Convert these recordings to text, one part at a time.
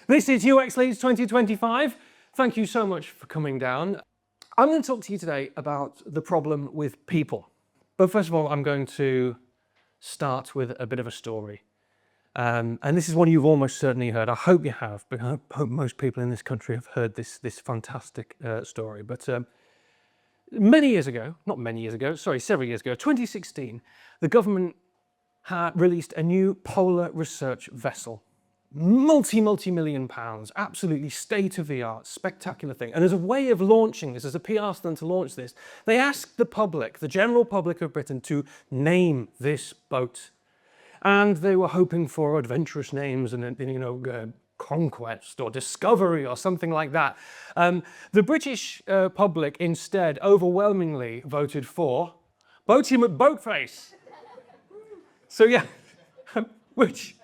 This is UX Leeds 2025. Thank you so much for coming down. I'm going to talk to you today about the problem with people. But first of all, I'm going to start with a bit of a story. And this is one you've almost certainly heard. I hope you have, but I hope most people in this country have heard this fantastic story. But several years ago, 2016, the government had released a new polar research vessel. Multi-million pounds, absolutely state-of-the-art, spectacular thing. And as a way of launching this, as a PR stunt to launch this, they asked the public, the general public of Britain, to name this boat. And they were hoping for adventurous names and, Conquest or Discovery or something like that. The British public instead overwhelmingly voted for Boaty McBoatface. So yeah, which,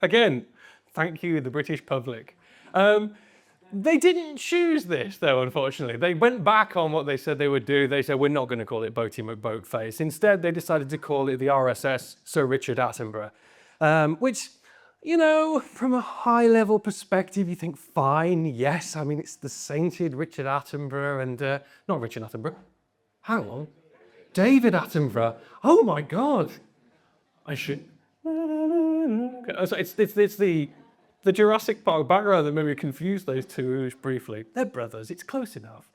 again, thank you, the British public. They didn't choose this, though, unfortunately. They went back on what they said they would do. They said, we're not going to call it Boaty McBoatface. Instead, they decided to call it the RSS Sir Richard Attenborough, which, from a high-level perspective, you think, fine, yes. I mean, it's the sainted Richard Attenborough and, not Richard Attenborough. Hang on. David Attenborough. Oh, my God. I should... It's the Jurassic Park background that maybe confused those two briefly. They're brothers, it's close enough.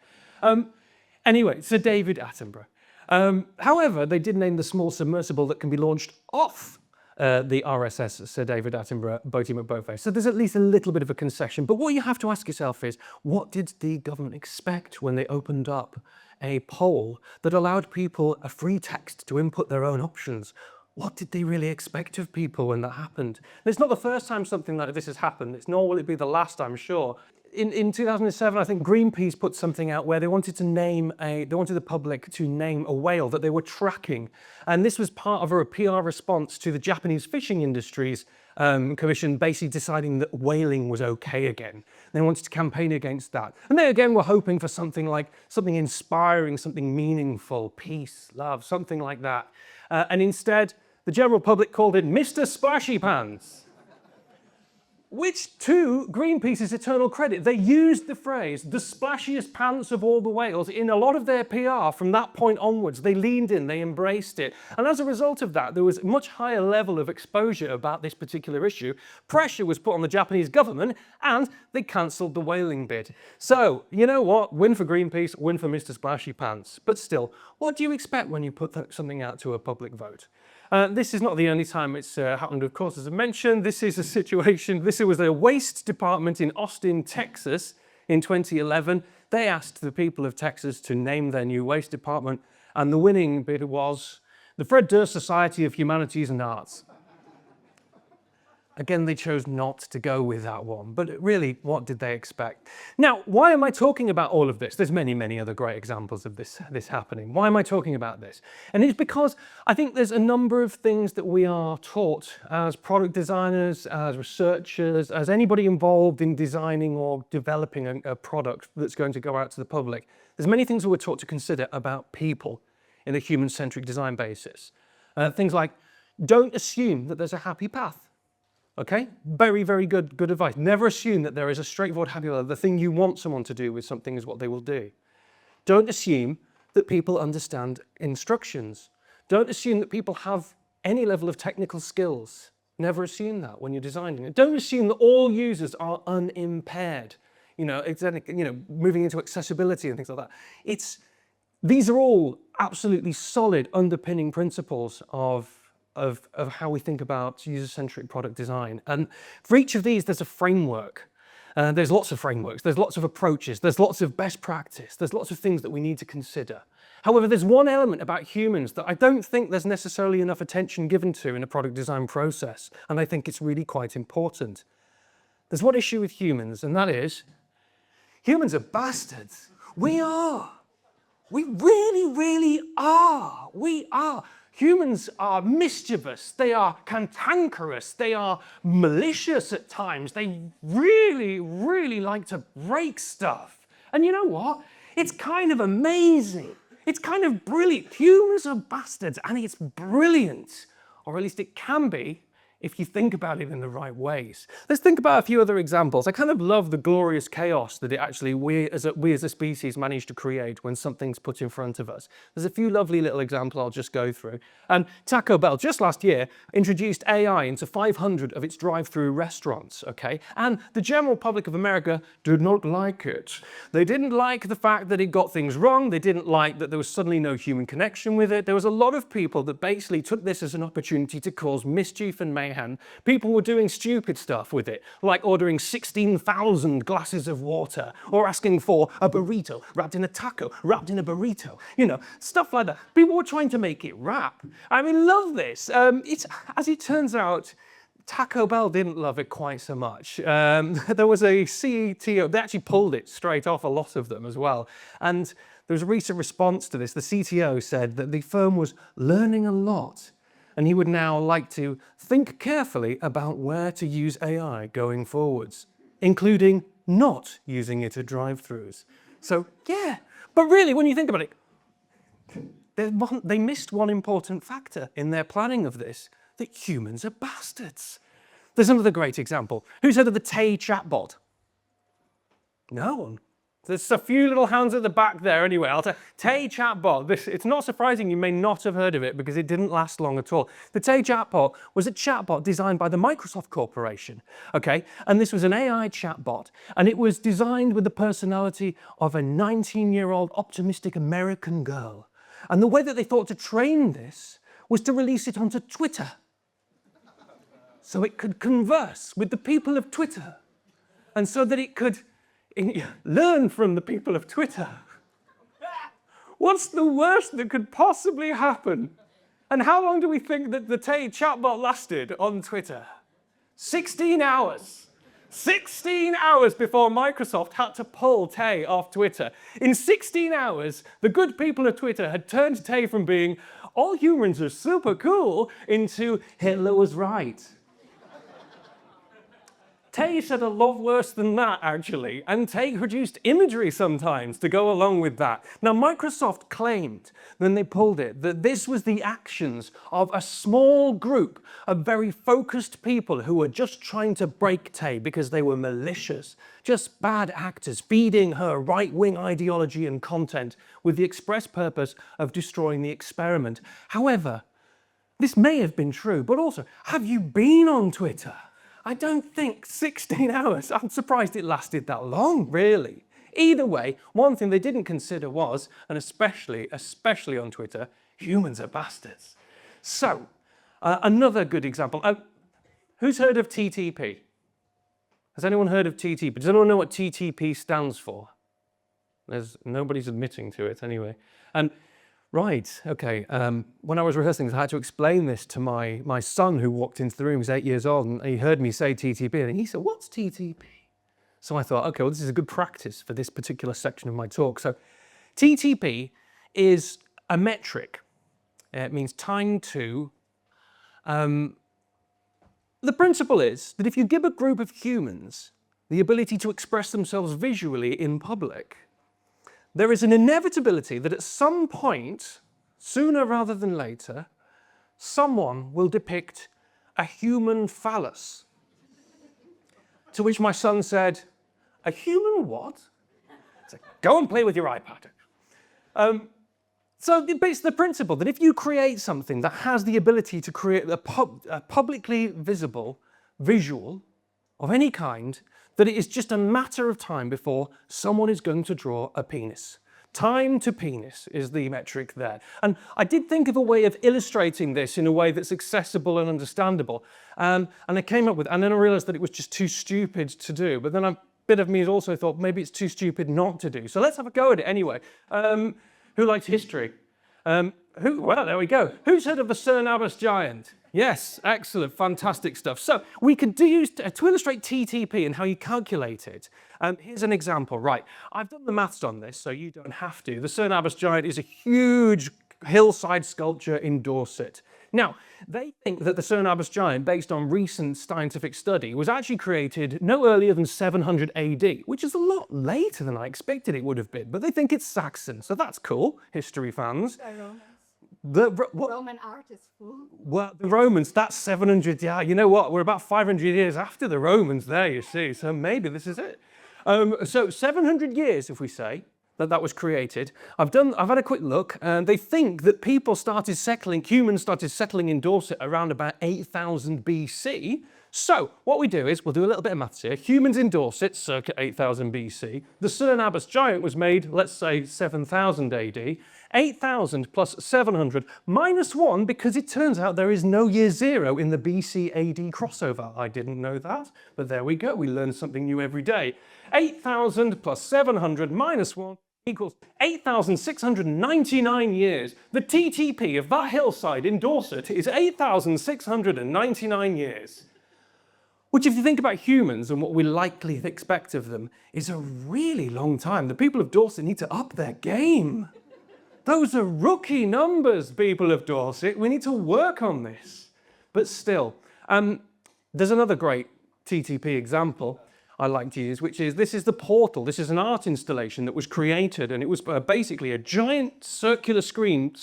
Anyway, Sir David Attenborough. However, they did name the small submersible that can be launched off the RSS Sir David Attenborough Boaty McBoatface. So there's at least a little bit of a concession. But what you have to ask yourself is, what did the government expect when they opened up a poll that allowed people a free text to input their own options? What did they really expect of people when that happened? And it's not the first time something like this has happened. Nor will it be the last, I'm sure. In 2007, I think Greenpeace put something out where they wanted the public to name a whale that they were tracking. And this was part of a PR response to the Japanese fishing industry's commission basically deciding that whaling was okay again. They wanted to campaign against that. And they again were hoping for something inspiring, something meaningful, peace, love, something like that. And instead, the general public called it Mr. Splashy Pants. Which, to Greenpeace's eternal credit, they used the phrase, the splashiest pants of all the whales, in a lot of their PR from that point onwards. They leaned in, they embraced it. And as a result of that, there was a much higher level of exposure about this particular issue. Pressure was put on the Japanese government, and they cancelled the whaling bid. So, you know what? Win for Greenpeace, win for Mr. Splashy Pants. But still, what do you expect when you put something out to a public vote? This is not the only time it's happened, of course, as I mentioned. This is a situation, this was a waste department in Austin, Texas in 2011. They asked the people of Texas to name their new waste department, and the winning bid was the Fred Durst Society of Humanities and Arts. Again, they chose not to go with that one, but really, what did they expect? Now, why am I talking about all of this? There's many other great examples of this happening. Why am I talking about this? And it's because I think there's a number of things that we are taught as product designers, as researchers, as anybody involved in designing or developing a product that's going to go out to the public. There's many things that we're taught to consider about people in a human-centric design basis. Things like, don't assume that there's a happy path. Okay, very good advice. Never assume that there is a straightforward happy path. The thing you want someone to do with something is what they will do. Don't assume that people understand instructions. Don't assume that people have any level of technical skills. Never assume that when you're designing it. Don't assume that all users are unimpaired. Moving into accessibility and things like that. These are all absolutely solid underpinning principles of how we think about user-centric product design. And for each of these, there's a framework. There's lots of frameworks, there's lots of approaches, there's lots of best practice, there's lots of things that we need to consider. However, there's one element about humans that I don't think there's necessarily enough attention given to in a product design process, and I think it's really quite important. There's one issue with humans, and that is, humans are bastards. We are. We really are. We are. Humans are mischievous, they are cantankerous, they are malicious at times, they really like to break stuff. And you know what? It's kind of amazing. It's kind of brilliant. Humans are bastards, and it's brilliant, or at least it can be, if you think about it in the right ways. Let's think about a few other examples. I kind of love the glorious chaos that it actually we as a species manage to create when something's put in front of us. There's a few lovely little examples I'll just go through. Taco Bell, just last year, introduced AI into 500 of its drive-through restaurants, okay? And the general public of America did not like it. They didn't like the fact that it got things wrong. They didn't like that there was suddenly no human connection with it. There was a lot of people that basically took this as an opportunity to cause mischief and mayhem. People were doing stupid stuff with it, like ordering 16,000 glasses of water, or asking for a burrito wrapped in a taco, wrapped in a burrito, you know, stuff like that. People were trying to make it rap. I mean, love this. As it turns out, Taco Bell didn't love it quite so much. There was a CTO, they actually pulled it straight off, a lot of them as well. And there was a recent response to this. The CTO said that the firm was learning a lot, and he would now like to think carefully about where to use AI going forwards, including not using it at drive-thrus. So, yeah, but really, when you think about it, they missed one important factor in their planning of this, that humans are bastards. There's another great example. Who's heard of the Tay chatbot? No one. There's a few little hands at the back there anyway. Tay chatbot, it's not surprising you may not have heard of it because it didn't last long at all. The Tay chatbot was a chatbot designed by the Microsoft Corporation, okay? And this was an AI chatbot, and it was designed with the personality of a 19-year-old optimistic American girl. And the way that they thought to train this was to release it onto Twitter, so it could converse with the people of Twitter, and so that it could learn from the people of Twitter. What's the worst that could possibly happen? And how long do we think that the Tay chatbot lasted on Twitter? 16 hours. 16 hours before Microsoft had to pull Tay off Twitter. In 16 hours, the good people of Twitter had turned Tay from being all humans are super cool into Hitler was right. Tay said a lot worse than that, actually, and Tay produced imagery sometimes to go along with that. Now, Microsoft claimed, when they pulled it, that this was the actions of a small group of very focused people who were just trying to break Tay because they were malicious, just bad actors feeding her right-wing ideology and content with the express purpose of destroying the experiment. However, this may have been true, but also, have you been on Twitter? I don't think 16 hours. I'm surprised it lasted that long, really. Either way, one thing they didn't consider was, and especially on Twitter, humans are bastards. So, another good example. Who's heard of TTP? Has anyone heard of TTP? Does anyone know what TTP stands for? Nobody's admitting to it anyway. Right, okay. When I was rehearsing this, I had to explain this to my son who walked into the room. He's 8 years old, and he heard me say TTP, and he said, "What's TTP?" So I thought, okay, well, this is a good practice for this particular section of my talk. So TTP is a metric. It means time to. The principle is that if you give a group of humans the ability to express themselves visually in public, there is an inevitability that at some point, sooner rather than later, someone will depict a human phallus. To which my son said, "A human what?" I said, "Go and play with your iPad." So it's the principle that if you create something that has the ability to create a publicly visible visual of any kind, that it is just a matter of time before someone is going to draw a penis. Time to penis is the metric there. And I did think of a way of illustrating this in a way that's accessible and understandable. And I came up with, and then I realized that it was just too stupid to do. But then a bit of me also thought maybe it's too stupid not to do. So let's have a go at it anyway. Who likes history? Well, there we go. Who's heard of the Cernabus giant? Yes, excellent, fantastic stuff. So we could use to illustrate TTP and how you calculate it. Here's an example, right? I've done the maths on this, so you don't have to. The Cernabus giant is a huge hillside sculpture in Dorset. Now, they think that the Cernabus giant, based on recent scientific study, was actually created no earlier than 700 AD, which is a lot later than I expected it would have been, but they think it's Saxon, so that's cool, history fans. Roman art is full. Well, the Romans, that's 700, yeah, you know what? We're about 500 years after the Romans there, you see, so maybe this is it. So 700 years, if we say, that was created. I've had a quick look, and they think that humans started settling in Dorset around about 8000 BC. So what we do is, we'll do a little bit of maths here. Humans in Dorset, circa 8000 BC. The Sun and Abbas giant was made, let's say, 7000 AD. 8000 plus 700 minus 1, because it turns out there is no year 0 in the BC AD crossover. I didn't know that, but there we go. We learn something new every day. 8000 plus 700 minus 1 equals 8,699 years. The TTP of that hillside in Dorset is 8,699 years. Which, if you think about humans and what we likely expect of them, is a really long time. The people of Dorset need to up their game. Those are rookie numbers, people of Dorset. We need to work on this. But still, there's another great TTP example I like to use, which is, this is the portal. This is an art installation that was created, and it was basically a giant circular screen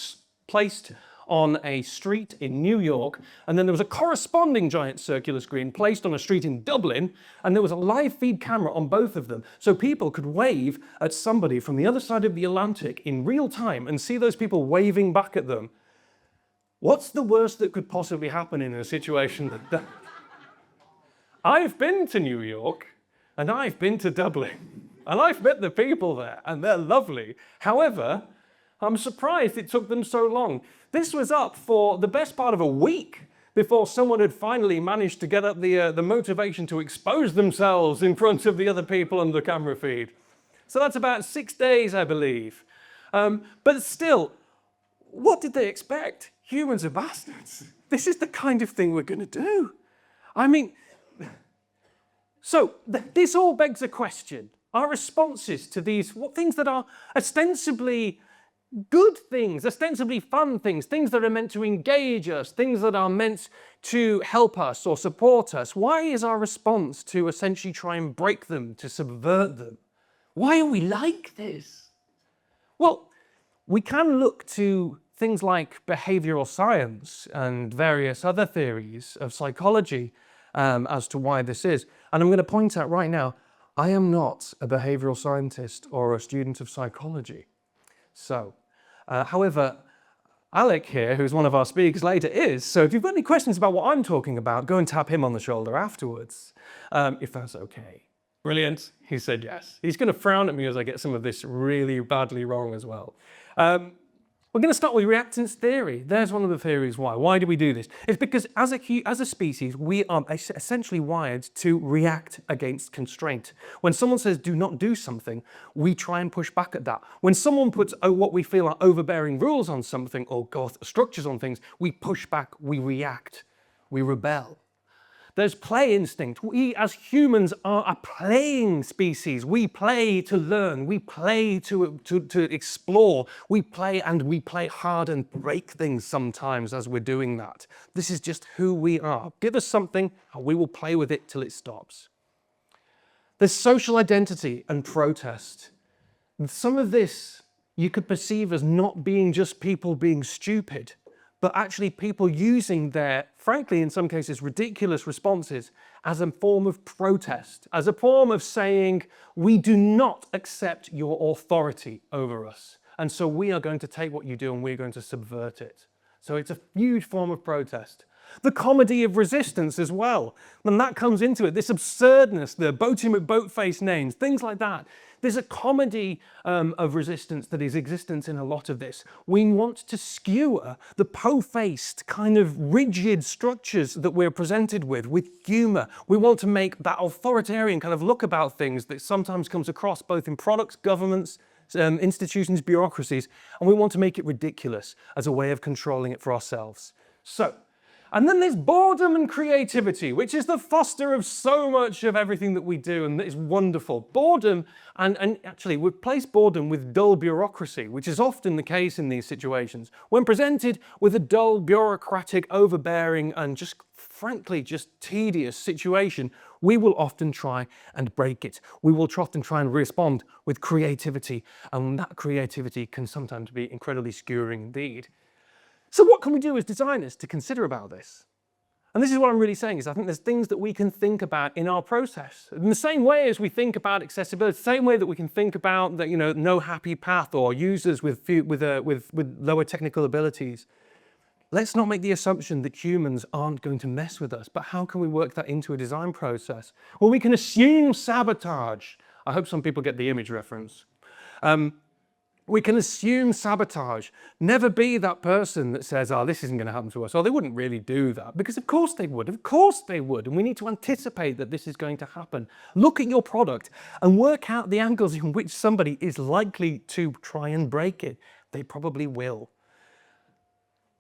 placed on a street in New York, and then there was a corresponding giant circular screen placed on a street in Dublin, and there was a live feed camera on both of them, so people could wave at somebody from the other side of the Atlantic in real time and see those people waving back at them. What's the worst that could possibly happen in a situation like that? I've been to New York, and I've been to Dublin, and I've met the people there, and they're lovely. However, I'm surprised it took them so long. This was up for the best part of a week before someone had finally managed to get up the motivation to expose themselves in front of the other people on the camera feed. So that's about 6 days, I believe. But still, what did they expect? Humans are bastards. This is the kind of thing we're going to do. I mean, so this all begs a question. Our responses to these things that are ostensibly good things, ostensibly fun things, things that are meant to engage us, things that are meant to help us or support us, why is our response to essentially try and break them, to subvert them? Why are we like this? Well, we can look to things like behavioral science and various other theories of psychology as to why this is. And I'm going to point out right now, I am not a behavioral scientist or a student of psychology. So, however, Alec here, who's one of our speakers later, is. So if you've got any questions about what I'm talking about, go and tap him on the shoulder afterwards, if that's okay. Brilliant. He said yes. He's going to frown at me as I get some of this really badly wrong as well. We're going to start with reactance theory. There's one of the theories why. Why do we do this? It's because as a species, we are essentially wired to react against constraint. When someone says do not do something, we try and push back at that. When someone puts what we feel are overbearing rules on something or structures on things, we push back, we react, we rebel. There's play instinct. We as humans are a playing species. We play to learn. We play to explore. We play and we play hard and break things sometimes as we're doing that. This is just who we are. Give us something and we will play with it till it stops. There's social identity and protest. Some of this you could perceive as not being just people being stupid, but actually people using their, frankly, in some cases, ridiculous responses as a form of protest, as a form of saying, we do not accept your authority over us. And so we are going to take what you do and we're going to subvert it. So it's a huge form of protest. The comedy of resistance as well. And that comes into it, this absurdness, the Boaty McBoatface names, things like that. There's a comedy of resistance that is existent in a lot of this. We want to skewer the po-faced kind of rigid structures that we're presented with humour. We want to make that authoritarian kind of look about things that sometimes comes across both in products, governments, institutions, bureaucracies, and we want to make it ridiculous as a way of controlling it for ourselves. So, and then there's boredom and creativity, which is the foster of so much of everything that we do, and that is wonderful. Boredom, and actually we replace boredom with dull bureaucracy, which is often the case in these situations. When presented with a dull, bureaucratic, overbearing, and just frankly, just tedious situation, we will often try and break it. We will often try and respond with creativity, and that creativity can sometimes be incredibly skewering indeed. So what can we do as designers to consider about this? And this is what I'm really saying, is I think there's things that we can think about in our process. In the same way as we think about accessibility, the same way that we can think about that, no happy path or users with lower technical abilities. Let's not make the assumption that humans aren't going to mess with us, but how can we work that into a design process? Well, we can assume sabotage. I hope some people get the image reference. We can assume sabotage. Never be that person that says, oh, this isn't going to happen to us. Or they wouldn't really do that. Because of course they would. Of course they would. And we need to anticipate that this is going to happen. Look at your product and work out the angles in which somebody is likely to try and break it. They probably will.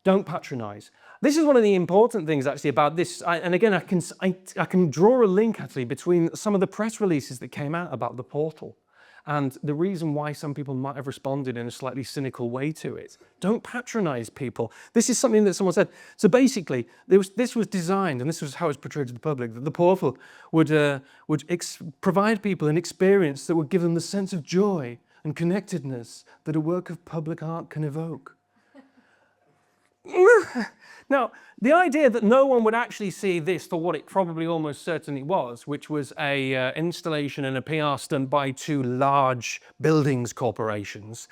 Don't patronize. This is one of the important things actually about this. And again, I can draw a link actually between some of the press releases that came out about the portal and the reason why some people might have responded in a slightly cynical way to it. Don't patronize people. This is something that someone said. So basically, this was designed, and this was how it was portrayed to the public, that the portal would provide people an experience that would give them the sense of joy and connectedness that a work of public art can evoke. Now, the idea that no one would actually see this for what it probably almost certainly was, which was a installation and a PR stunt by two large buildings corporations.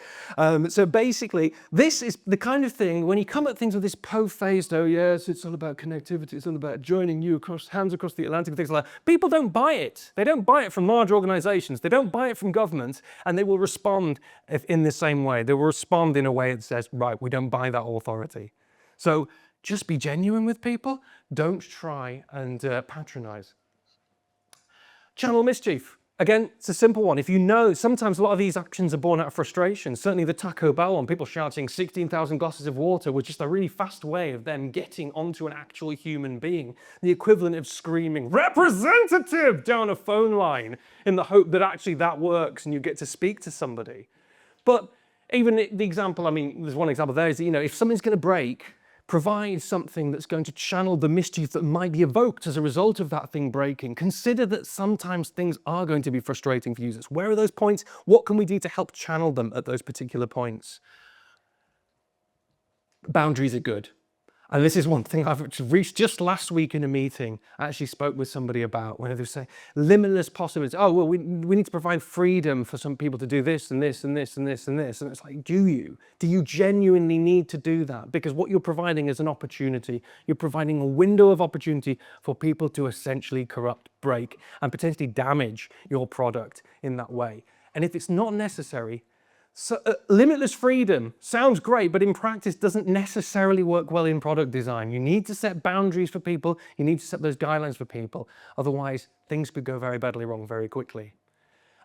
So basically, this is the kind of thing, when you come at things with this po-faced, oh yes, it's all about connectivity, it's all about joining you hands across the Atlantic, things like that. People don't buy it. They don't buy it from large organizations. They don't buy it from governments, and they will respond in the same way. They will respond in a way that says, right, we don't buy that authority. So just be genuine with people. Don't try and patronize. Channel mischief. Again, it's a simple one. If you know, sometimes a lot of these actions are born out of frustration. Certainly the Taco Bell one, people shouting 16,000 glasses of water was just a really fast way of them getting onto an actual human being. The equivalent of screaming, representative, down a phone line in the hope that actually that works and you get to speak to somebody. But even the example, I mean, there's one example there is, if something's going to break, provide something that's going to channel the mischief that might be evoked as a result of that thing breaking. Consider that sometimes things are going to be frustrating for users. Where are those points? What can we do to help channel them at those particular points? Boundaries are good. And this is one thing I've reached just last week in a meeting. I actually spoke with somebody about when they were saying limitless possibilities. Oh, well, we need to provide freedom for some people to do this and this and this and this and this. And it's like, do you? Do you genuinely need to do that? Because what you're providing is an opportunity. You're providing a window of opportunity for people to essentially corrupt, break, and potentially damage your product in that way. And if it's not necessary, so limitless freedom sounds great, but in practice doesn't necessarily work well in product design. You need to set boundaries for people. You need to set those guidelines for people. Otherwise, things could go very badly wrong very quickly.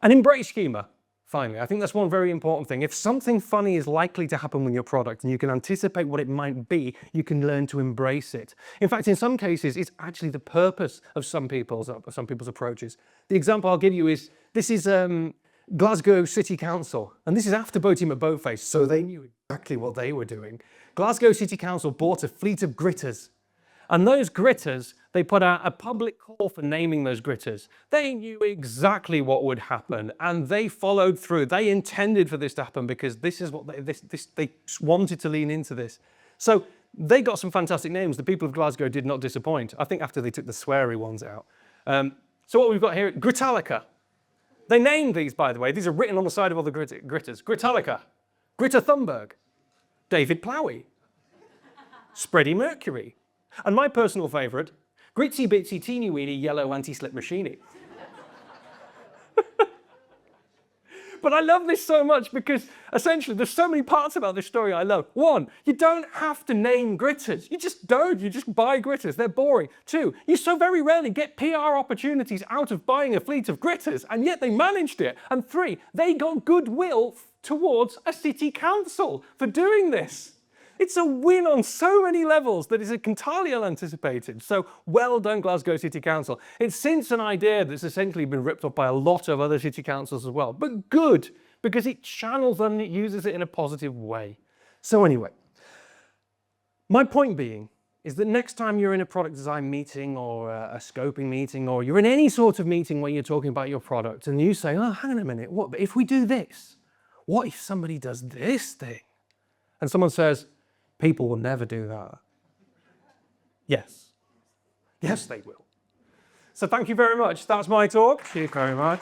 And embrace humor, finally. I think that's one very important thing. If something funny is likely to happen with your product and you can anticipate what it might be, you can learn to embrace it. In fact, in some cases, it's actually the purpose of some people's approaches. The example I'll give you is, this is Glasgow City Council, and this is after Boaty McBoatface, so they knew exactly what they were doing. Glasgow City Council bought a fleet of gritters, and those gritters, they put out a public call for naming those gritters. They knew exactly what would happen, and they followed through. They intended for this to happen because this is what they wanted to lean into this. So they got some fantastic names. The people of Glasgow did not disappoint. I think after they took the sweary ones out. So what we've got here, Gritalica. They named these, by the way. These are written on the side of all the gritters. Gritalica, Greta Thunberg, David Plowie, Spready Mercury, and my personal favourite, Gritsy Bitsy Teeny Weeny Yellow Anti-Slip Machine. But I love this so much because essentially there's so many parts about this story I love. One, you don't have to name gritters. You just don't. You just buy gritters. They're boring. Two, you so very rarely get PR opportunities out of buying a fleet of gritters, and yet they managed it. And three, they got goodwill towards a city council for doing this. It's a win on so many levels that is entirely unanticipated. So well done, Glasgow City Council. It's since an idea that's essentially been ripped up by a lot of other city councils as well. But good, because it channels them and it uses it in a positive way. So anyway, my point being is that next time you're in a product design meeting or a scoping meeting, or you're in any sort of meeting where you're talking about your product and you say, oh, hang on a minute, what if we do this? What if somebody does this thing? And someone says, People will never do that. Yes. Yes, they will. So thank you very much. That's my talk. Thank you very much.